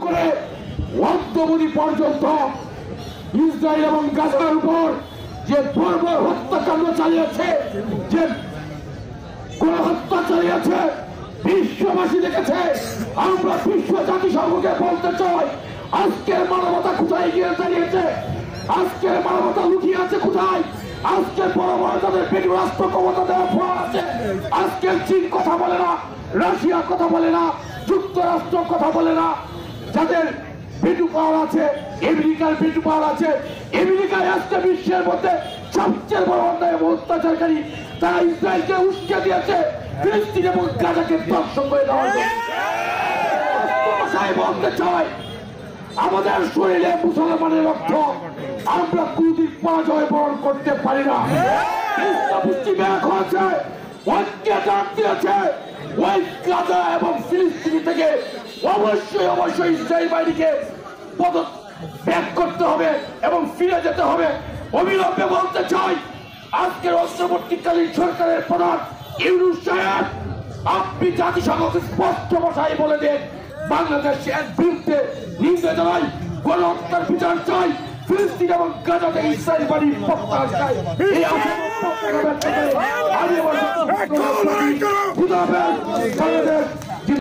করে অদ্যবধি পর্যন্ত ইসরায়েল এবং গাজার উপর যে বর্বর হত্যাকাণ্ড চালিয়েছে, যে গণহত্যা চালিয়েছে, বিশ্ববাসী দেখেছে। আমরা বিশ্ব জাতিসংঘকে বলতে চাই, আজকের মানবতা কোথায় গিয়ে দাঁড়িয়েছে? আজকের মানবতা লুকিয়ে আছে কোথায়? আজকে বড় বড় তাদের পেটু রাষ্ট্র ক্ষমতা দেওয়া ফল আছে। আজকের চীন কথা বলে না, রাশিয়া কথা বলে না, যুক্তরাষ্ট্র কথা বলে না। যাদের পেটু পাওয়ার আছে, আমেরিকার পেটু পাওয়ার আছে। আমেরিকায় আজকে বিশ্বের মধ্যে সবচেয়ে বড় অন্যায় এবং অত্যাচারকারী তারা ইসরায়েলকে উস্কে দিয়েছে ফিলিস্তিন এবং গাজাকে ধ্বংস করে দেওয়ার জন্য। বলতে চাই, আমাদের শরীরে মুসলমানের রক্ত, আমরা কোনদিন পরাজয় বরণ করতে পারি না। ওই গাজা এবং ফিলিস্তিন থেকে অবশ্যই ইসরায়েল বাহিনীকে পদত্যাগ করতে হবে এবং ফিরে যেতে হবে। অবিলম্বে বলতে চাই, আজকের অন্তর্বর্তীকালীন সরকারের প্রধান ইউনূস সাহেব, আপনি জাতিসংঘকে স্পষ্ট ভাষায় বলে দেন, বাংলাদেশের বিরুদ্ধে নিন্দা জানাই, গণহত্যার বিচার চাই, ফিলিস্তিন এবং গাজা থেকে ইসরায়েল বাহিনীর প্রত্যাহার চাই। এই আশা